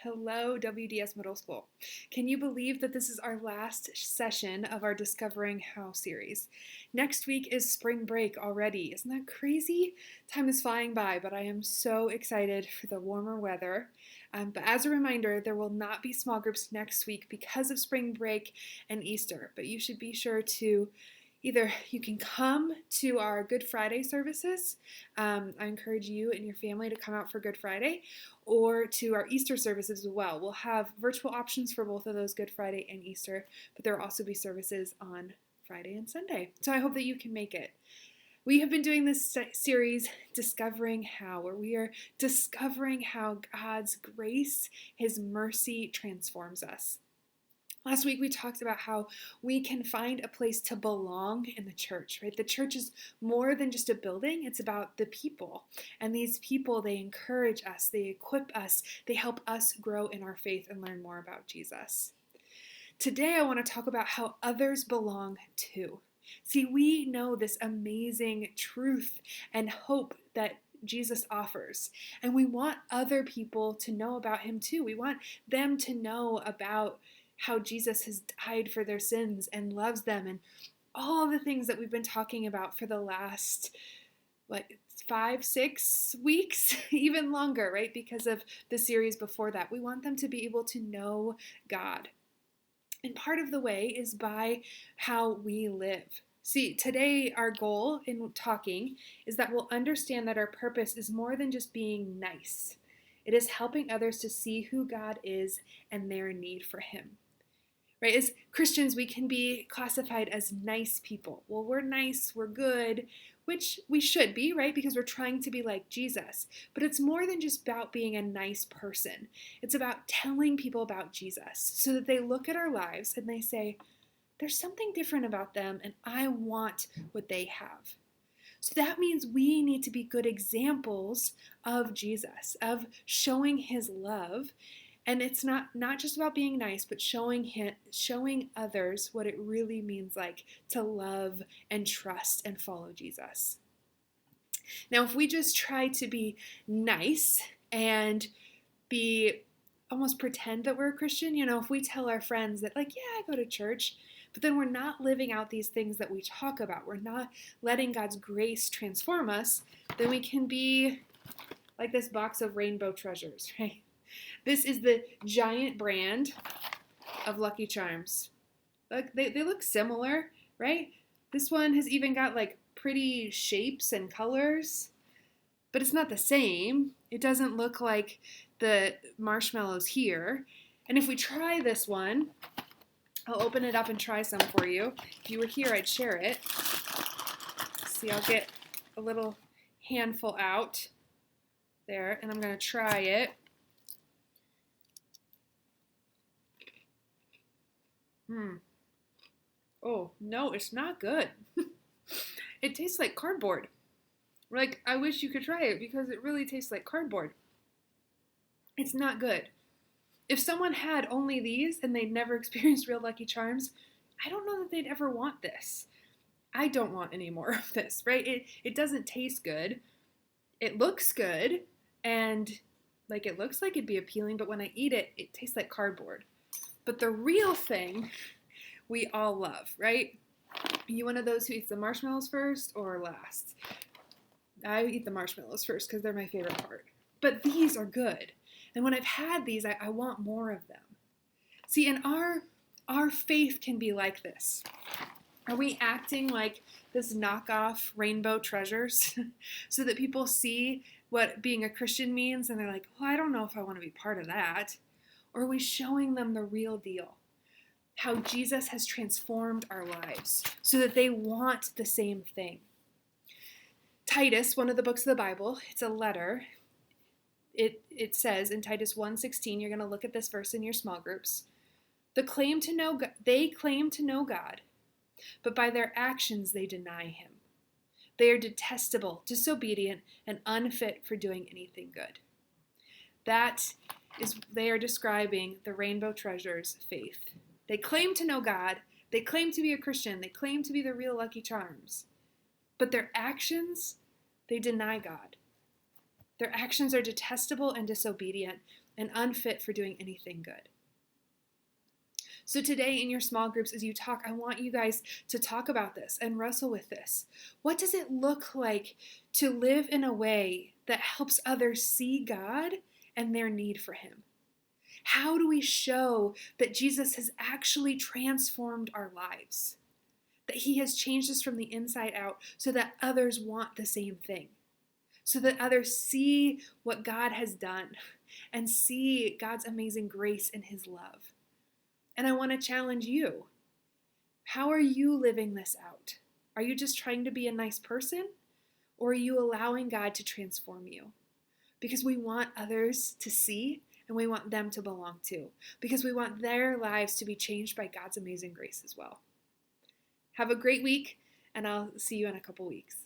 Hello, WDS Middle School. Can you believe that this is our last session of our Discovering How series? Next week is spring break already. Isn't that crazy? Time is flying by, but I am so excited for the warmer weather. But as a reminder, there will not be small groups next week because of spring break and Easter. But you should be sure to either you can come to our Good Friday services. I encourage you and your family to come out for Good Friday, or to our Easter services as well. We'll have virtual options for both of those, Good Friday and Easter, but there will also be services on Friday and Sunday. So I hope that you can make it. We have been doing this series, Discovering How, where we are discovering how God's grace, His mercy transforms us. Last week we talked about how we can find a place to belong in the church, right? The church is more than just a building, it's about the people. And these people, they encourage us, they equip us, they help us grow in our faith and learn more about Jesus. Today I want to talk about how others belong too. See, we know this amazing truth and hope that Jesus offers, and we want other people to know about Him too. We want them to know about how Jesus has died for their sins and loves them, and all the things that we've been talking about for the last 5-6 weeks, even longer, right? Because of the series before that. We want them to be able to know God. And part of the way is by how we live. See, today our goal in talking is that we'll understand that our purpose is more than just being nice. It is helping others to see who God is and their need for Him. Right? As Christians, we can be classified as nice people. Well, we're nice, we're good, which we should be, right? Because we're trying to be like Jesus. But it's more than just about being a nice person. It's about telling people about Jesus so that they look at our lives and they say, there's something different about them and I want what they have. So that means we need to be good examples of Jesus, of showing His love. And it's not just about being nice, but showing others what it really means like to love and trust and follow Jesus. Now, if we just try to be nice and be almost pretend that we're a Christian, if we tell our friends that yeah, I go to church, but then we're not living out these things that we talk about, we're not letting God's grace transform us, then we can be like this box of rainbow treasures, right? This is the giant brand of Lucky Charms. They look similar, right? This one has even got pretty shapes and colors, but it's not the same. It doesn't look like the marshmallows here. And if we try this one, I'll open it up and try some for you. If you were here, I'd share it. See, I'll get a little handful out there, and I'm going to try it. Oh, no, it's not good. It tastes like cardboard. I wish you could try it because it really tastes like cardboard. It's not good. If someone had only these and they'd never experienced real Lucky Charms, I don't know that they'd ever want this. I don't want any more of this, right? It doesn't taste good. It looks good, and it looks like it'd be appealing, but when I eat it, it tastes like cardboard. But the real thing we all love, right? You one of those who eats the marshmallows first or last? I eat the marshmallows first because they're my favorite part. But these are good. And when I've had these, I want more of them. See, and our faith can be like this. Are we acting like this knockoff rainbow treasures so that people see what being a Christian means and they're like, well, I don't know if I want to be part of that? Or are we showing them the real deal? How Jesus has transformed our lives so that they want the same thing. Titus, one of the books of the Bible, it's a letter. It says in Titus 1:16, you're going to look at this verse in your small groups. They claim to know God, but by their actions they deny Him. They are detestable, disobedient, and unfit for doing anything good. They are describing the rainbow treasures' faith. They claim to know God, they claim to be a Christian, they claim to be the real Lucky Charms, but their actions, they deny God. Their actions are detestable and disobedient, and unfit for doing anything good. So today in your small groups, as you talk, I want you guys to talk about this and wrestle with this. What does it look like to live in a way that helps others see God and their need for him? How do we show that Jesus has actually transformed our lives? That he has changed us from the inside out so that others want the same thing? So that others see what God has done and see God's amazing grace and his love. And I want to challenge you. How are you living this out? Are you just trying to be a nice person? Or are you allowing God to transform you? Because we want others to see and we want them to belong too. Because we want their lives to be changed by God's amazing grace as well. Have a great week, and I'll see you in a couple weeks.